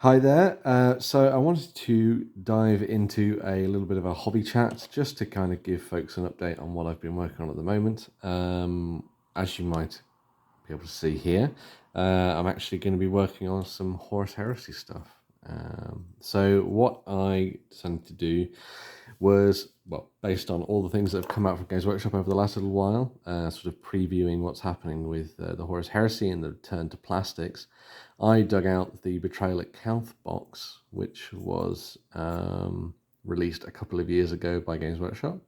Hi there. So I wanted to dive into a little bit of a hobby chat just to kind of give folks an update on what I've been working on at the moment. As you might be able to see here, I'm actually going to be working on some Horus Heresy stuff. So what I decided to do was, well, based on all the things that have come out from Games Workshop over the last little while, sort of previewing what's happening with the Horus Heresy and the return to plastics, I dug out the Betrayal at Calth box, which was released a couple of years ago by Games Workshop,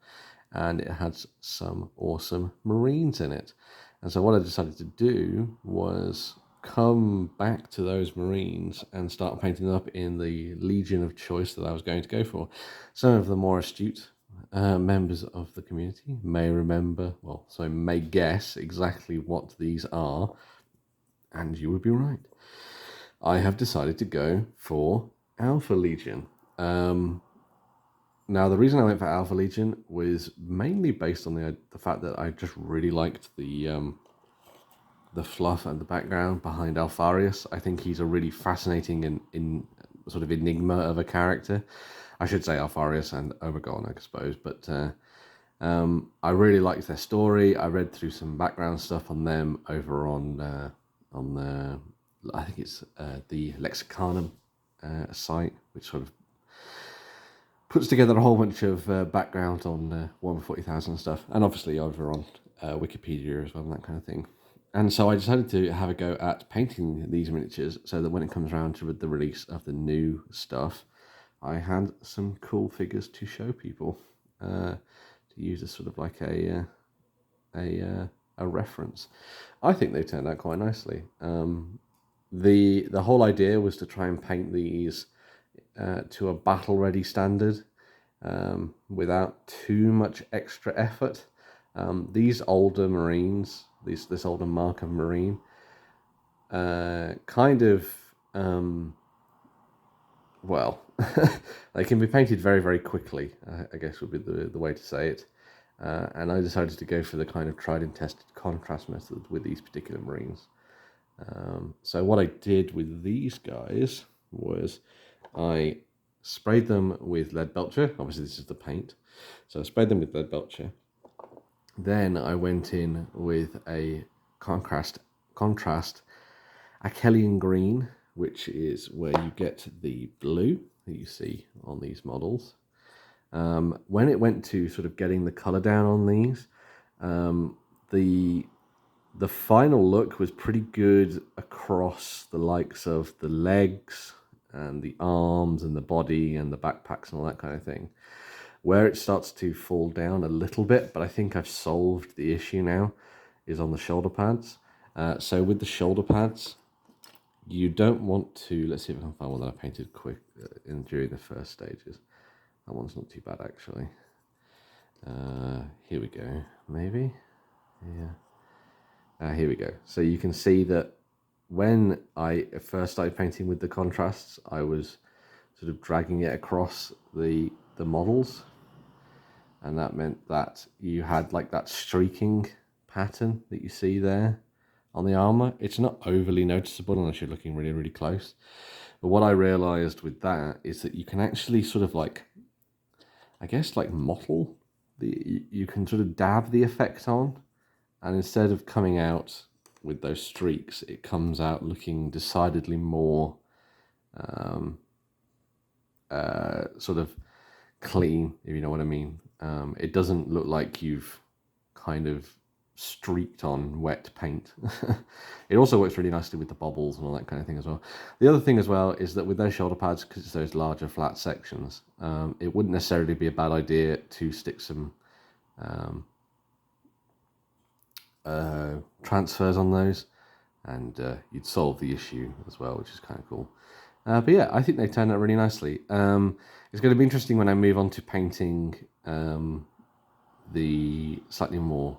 and it had some awesome Marines in it. And so what I decided to do was come back to those Marines and start painting them up in the Legion of choice that I was going to go for. Some of the more astute members of the community may remember, well, so may guess exactly what these are, and you would be right. I have decided to go for Alpha Legion. Now, the reason I went for Alpha Legion was mainly based on the fact that I just really liked the fluff and the background behind Alfarius. I think he's a really fascinating and in sort of enigma of a character. I should say Alfarius and Omegon, I suppose, but I really liked their story. I read through some background stuff on them over on the I think it's the Lexicanum site, which sort of puts together a whole bunch of background on Warhammer 40,000 and stuff, and obviously over on Wikipedia as well, and that kind of thing. And so I decided to have a go at painting these miniatures so that when it comes around to the release of the new stuff, I had some cool figures to show people, to use as sort of like a reference. I think they turned out quite nicely. The whole idea was to try and paint these to a battle ready standard without too much extra effort. These older Marines, this older mark of Marine, kind of well, they can be painted very, very quickly, I guess would be the way to say it. And I decided to go for the kind of tried and tested contrast method with these particular Marines. So what I did with these guys was I sprayed them with lead belcher. Obviously this is the paint. So I sprayed them with lead belcher. Then I went in with a contrast Achelian green, which is where you get the blue that you see on these models. When it went to sort of getting the color down on these, the final look was pretty good across the likes of the legs and the arms and the body and the backpacks and all that kind of thing. Where it starts to fall down a little bit, but I think I've solved the issue now, is on the shoulder pads. So with the shoulder pads, you don't want to, let's see if I can find one that I painted quick during the first stages. That one's not too bad actually. Here we go, maybe, yeah. Here we go. So you can see that when I first started painting with the contrasts, I was sort of dragging it across the models, and that meant that you had like that streaking pattern that you see there on the armor. It's not overly noticeable unless you're looking really, really close. But what I realized with that is that you can actually sort of like, I guess like mottle, you can sort of dab the effect on, and instead of coming out with those streaks, it comes out looking decidedly more sort of clean, if you know what I mean. It doesn't look like you've kind of streaked on wet paint. It also works really nicely with the bobbles and all that kind of thing as well. The other thing as well is that with those shoulder pads, because it's those larger flat sections, it wouldn't necessarily be a bad idea to stick some transfers on those, and you'd solve the issue as well, which is kind of cool. But yeah, I think they turned out really nicely. It's going to be interesting when I move on to painting the slightly more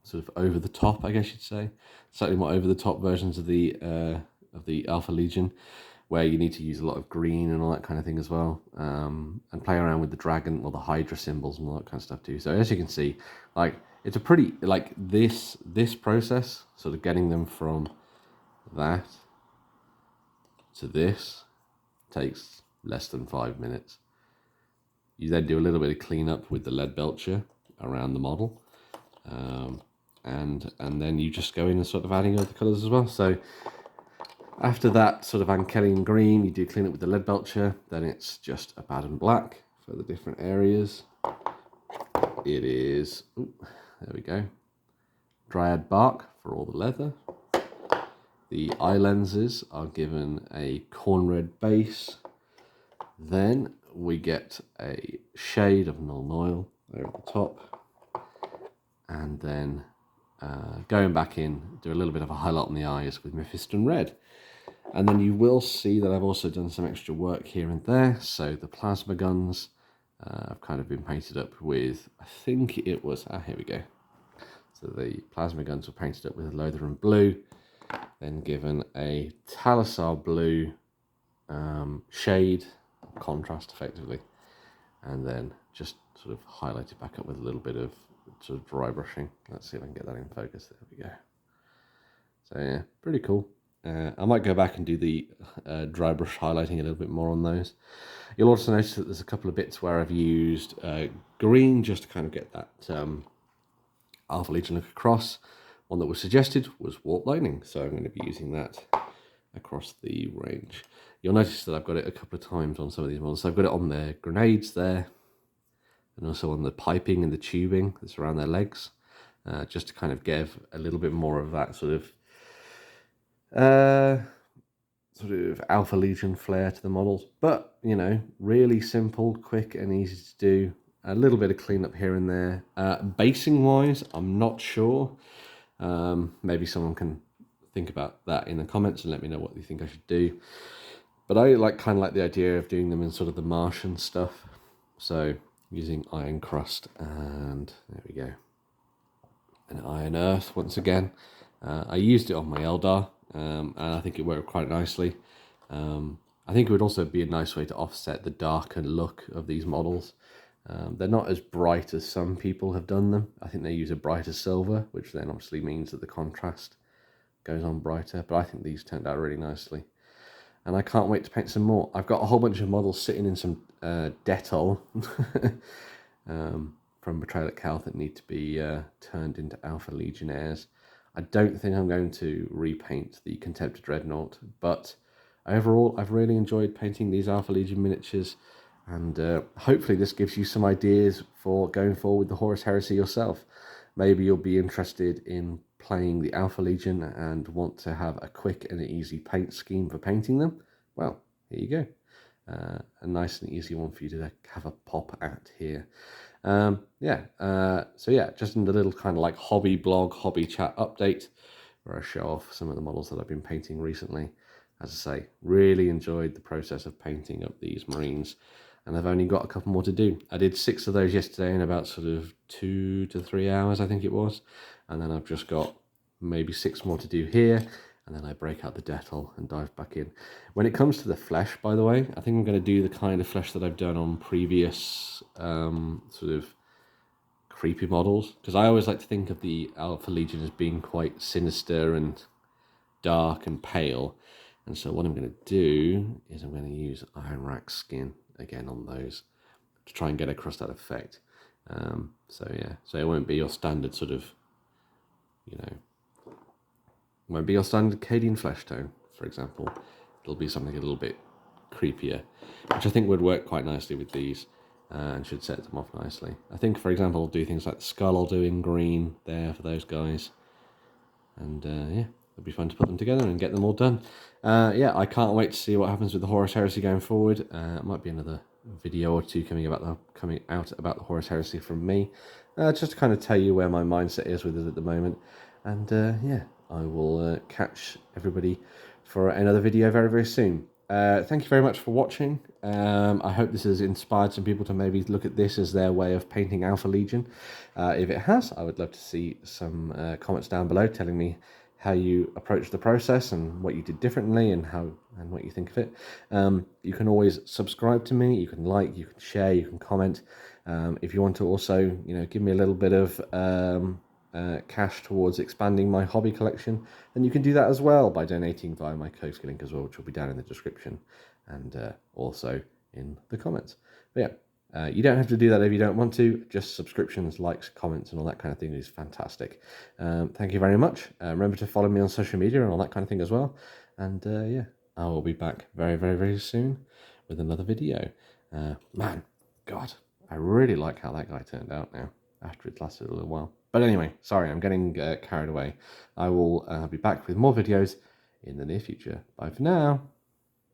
sort of over the top, I guess you'd say, slightly more over the top versions of the Alpha Legion, where you need to use a lot of green and all that kind of thing as well, and play around with the dragon or the Hydra symbols and all that kind of stuff too. So as you can see, like it's a pretty like this process, sort of getting them from that to this takes less than 5 minutes. You then do a little bit of cleanup with the lead belcher around the model, and then you just go in and sort of adding other colours as well. So after that sort of Ankelian green, you do clean up with the lead belcher. Then it's just a Baden black for the different areas. It is, there we go, Dryad bark for all the leather. The eye lenses are given a corn red base. Then we get a shade of Null Oil there at the top. And then going back in, do a little bit of a highlight on the eyes with Mephiston Red. And then you will see that I've also done some extra work here and there. So the plasma guns have kind of been painted up with, I think it was, here we go. So the plasma guns were painted up with Lotharan blue, then given a Thalasar blue shade, contrast effectively, and then just sort of highlighted back up with a little bit of sort of dry brushing. Let's see if I can get that in focus. There we go. So yeah, pretty cool. I might go back and do the dry brush highlighting a little bit more on those. You'll also notice that there's a couple of bits where I've used green just to kind of get that Alpha Legion look across. One that was suggested was Warp Lightning, so I'm going to be using that across the range. You'll notice that I've got it a couple of times on some of these models. So I've got it on their grenades there, and also on the piping and the tubing that's around their legs, just to kind of give a little bit more of that sort of Alpha Legion flair to the models. But, you know, really simple, quick and easy to do. A little bit of cleanup here and there. Basing wise, I'm not sure. Maybe someone can think about that in the comments and let me know what you think I should do. But I kind of like the idea of doing them in sort of the Martian stuff. So using Iron Crust, and there we go. And Iron Earth once again. I used it on my Eldar, and I think it worked quite nicely. I think it would also be a nice way to offset the darker look of these models. They're not as bright as some people have done them. I think they use a brighter silver, which then obviously means that the contrast goes on brighter. But I think these turned out really nicely. And I can't wait to paint some more. I've got a whole bunch of models sitting in some Dettol from Betrayal at Calth that need to be turned into Alpha Legionnaires. I don't think I'm going to repaint the Contemptor Dreadnought, but overall I've really enjoyed painting these Alpha Legion miniatures, and hopefully this gives you some ideas for going forward with the Horus Heresy yourself. Maybe you'll be interested in playing the Alpha Legion and want to have a quick and easy paint scheme for painting them. Well, here you go. A nice and easy one for you to have a pop at here. So yeah, just in the little kind of like hobby blog, hobby chat update, where I show off some of the models that I've been painting recently. As I say, really enjoyed the process of painting up these Marines, and I've only got a couple more to do. I did 6 of those yesterday in about sort of 2 to 3 hours, I think it was, and then I've just got maybe 6 more to do here, and then I break out the Dettol and dive back in. When it comes to the flesh, by the way, I think I'm going to do the kind of flesh that I've done on previous sort of creepy models, because I always like to think of the Alpha Legion as being quite sinister and dark and pale. And so what I'm going to do is I'm going to use Iron Rack skin again on those to try and get across that effect. So it won't be your standard sort of, won't be your standard Cadian flesh tone, for example. It'll be something a little bit creepier, which I think would work quite nicely with these and should set them off nicely. I think, for example, I'll do things like the skull I'll do in green there for those guys. And it'll be fun to put them together and get them all done. I can't wait to see what happens with the Horus Heresy going forward. It might be another video or two coming out about the Horus Heresy from me, just to kind of tell you where my mindset is with it at the moment. And I will catch everybody for another video very, very soon. Thank you very much for watching. I hope this has inspired some people to maybe look at this as their way of painting Alpha Legion. If it has, I would love to see some comments down below telling me how you approach the process and what you did differently and what you think of it. You can always subscribe to me, you can like, you can share, you can comment. If you want to also, give me a little bit of cash towards expanding my hobby collection, then you can do that as well by donating via my Ko-fi link as well, which will be down in the description and also in the comments. But yeah, you don't have to do that if you don't want to. Just subscriptions, likes, comments, and all that kind of thing is fantastic. Thank you very much. Remember to follow me on social media and all that kind of thing as well. And yeah, I will be back very, very, very soon with another video. Man, God, I really like how that guy turned out now after it's lasted a little while. But anyway, sorry, I'm getting carried away. I will be back with more videos in the near future. Bye for now.